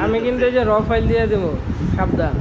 আমি কিন্তু এই যে র ফাইল দিয়ে দেবো, সাবধান।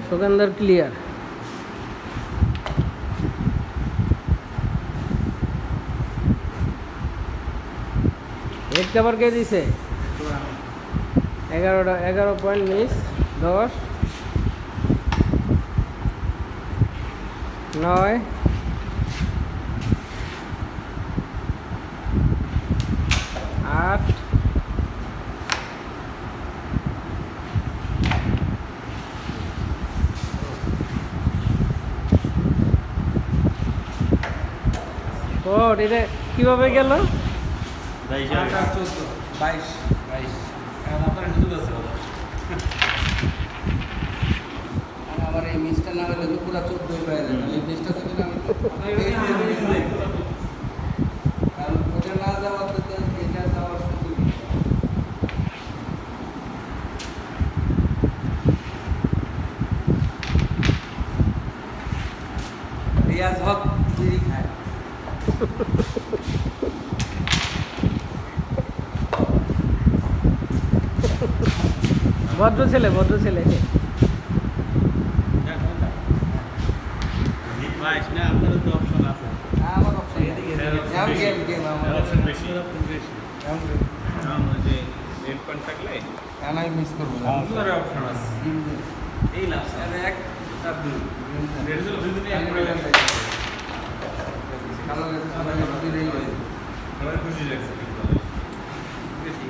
सुगंधर क्लियर। हेड कवर के दिसे 11 पॉइंट मिस 10 9 8 और এটা কিভাবে গেল? 22 আপনার সুযোগ আছে আমার এই মিসটা না হলে তো পুরো 14 হয়ে যাবে। এই মিসটা যদি না কারণ ওটা না যাওয়ার তো এটা যাওয়ার সুযোগ নেই। রিয়াজ হক বিড়ি খায়। ভদ্র ছেলে ভদ্র ছেলে। আপনার তো অপশন আছে। আমার অপশন বেশি যে রেড পয়েন্ট থাকলে আমি মিস করবো না। আপনার অপশন আছে এই লাস্ট এক আর দুই রেড জল দুই দিনে এক করে গেছে। কালো গেছে সবাই দুই রেই গেছে। সবাই খুশি লাগছে কিন্তু বেশি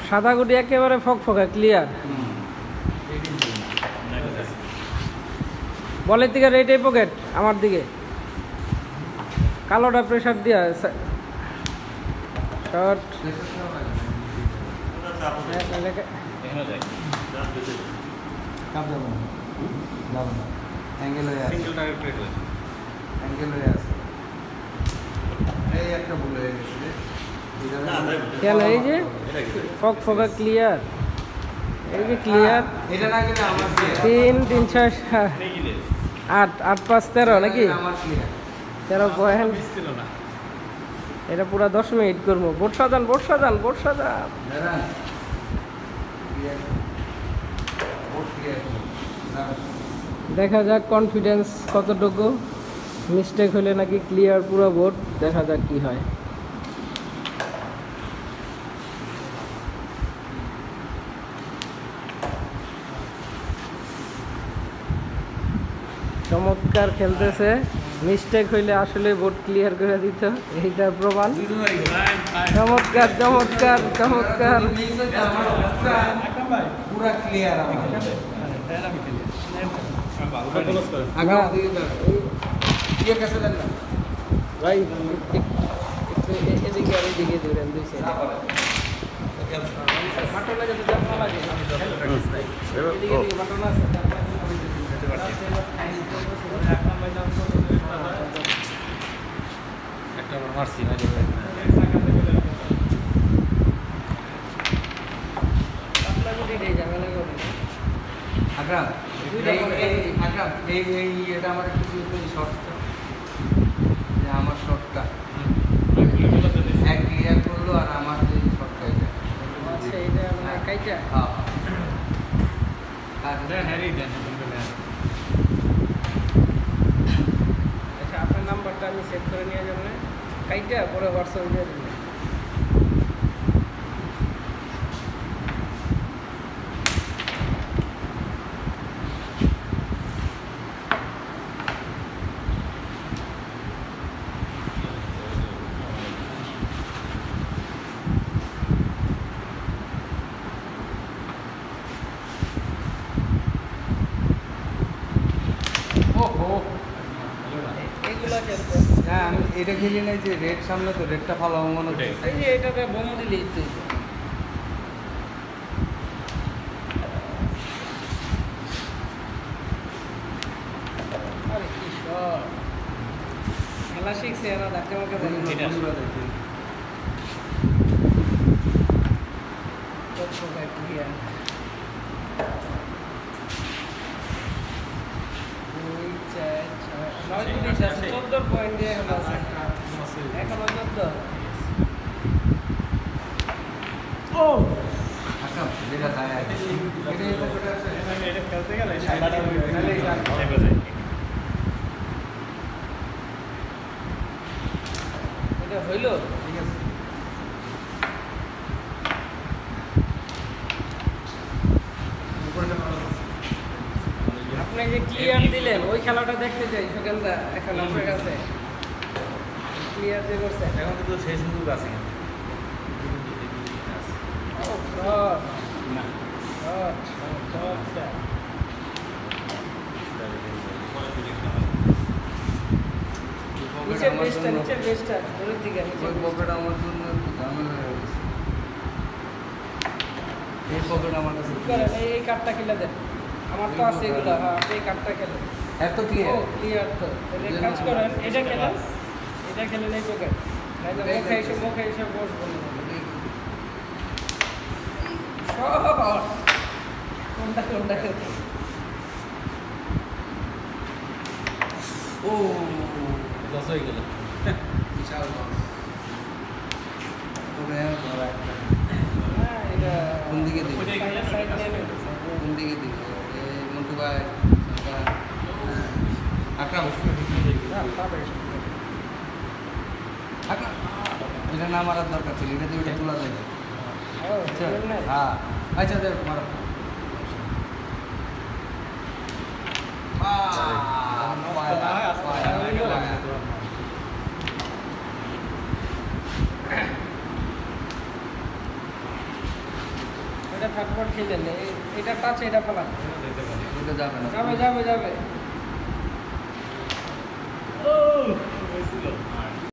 সাদা গুটি একেবারে ফকফকা ক্লিয়ার। বলের দিকে রেডি পকেট আমার দিকে কালোটা প্রেসার দিয়া শর্ট অ্যাঙ্গেল হয়ে আছে। সিঙ্গেল টার্গেট প্লেট হয়েছে। অ্যাঙ্গেল হয়ে আছে। এই একটা ভুল হয়ে গেছে। কেন এই যে ফকফকা ক্লিয়ার, এই যে ক্লিয়ার। এটা না গেলে আমার 3 3 6 8 8 5 13 নাকি আমার ক্লিয়ার 13 পয়েন্ট। ছিল না এটা পুরো 10 মিনিট করবো। বোর্ড সাজান বোর্ড সাজান বোর্ড সাজান। দাঁড়ান ক্লিয়ার বহুত ক্লিয়ার। দেখা যাক কনফিডেন্স কতটুকু। মিস্টেক হলে নাকি ক্লিয়ার পুরো বোর্ড। দেখা যাক কি হয়। চমৎকার খেলতেছে। মিস্টেক হইলে আসলে বোর্ড ক্লিয়ার করে দিত, এইটার প্রমাণ। চমৎকার চমৎকার চমৎকার। পুরো ক্লিয়ার আমার ভালো ক্লোজ করেন। আগে দিয়ে দাও। ये कैसे करना ভাই একটু এদিকে আর এদিকে ধরেন দুই সাইডে বাটন লাগে তো চাপ না লাগে এদিকে এদিকে বাটন আছে একটা মারছি আকরাম আকরাম এই এটা আমার একটু শর্টটা যে আমার শর্টটা এক ক্লিয়ার করলো আর আমার যে শর্টটা এটা আচ্ছা এটা মানে কাইটা হ্যাঁ আচ্ছা আপনার নাম্বারটা আমি সেভ করে নিয়ে যাবো কাইটা পরে হোয়াটসঅ্যাপে দিয়ে দেবেন এগুলো খেলতে হ্যাঁ আমি এটা খেলি নাই যে রেড সামনে তো রেডটা ভালো মনে হচ্ছে এই যে এটাতে বোম দিলেই তো আরে কি শট খেলা শিখছে না ধাক্কা মাকা দেয় কত ব্যাকটেরিয়া দুই চার ছয় নয় দুই চার 14 পয়েন্ট দিয়ে এখন আছে এখনো 14 ও আকরাম যেটা যায় আর কি। এটা এই পকেটে আছে এটা খেলতে গেলে এটা হইলো ঠিক আছে আপনি যে ক্লিয়ার দিলেন ওই খেলাটা দেখতে চাই সুগন্ধা এখন আপনার কাছে ক্লিয়ার যে করছে এখন কিন্তু সেই সুযোগ আছে ও শট না শট শট শট নিচের বেসটা দূরের দিকে নিচের ওই পকেট আমার জন্য একটু ঝামেলা হয়ে গেছে এই পকেট আমার কাছে করেন এই কার্ডটা খেলে দেন আমার তো আছে এগুলো হ্যাঁ আপনি এই কার্ডটা খেলেন এত ও ক্লিয়ার ক্লিয়ার তো তাহলে এক কাজ করেন এটা খেলেন এই পকেট নাইলে মুখে এসে বসবো না কোনটা খেলতে ও লস হয়ে গেল বিশাল লস তবে ধরা একটা হ্যাঁ এটা কোন দিকে দিকে সাইড নেবে কোন দিকে দিকে মন্টু ভাই আকরাম আকরাম এটা না মারার দরকার ছিল এটা দিয়ে ওটা তোলা যায় ও খেলেন না হ্যাঁ আচ্ছা দেখ মারো এটা থাকবার খেলেন এটা টাচ এটা ফেলা এটা যাবে না যাবে ও হয়েছিল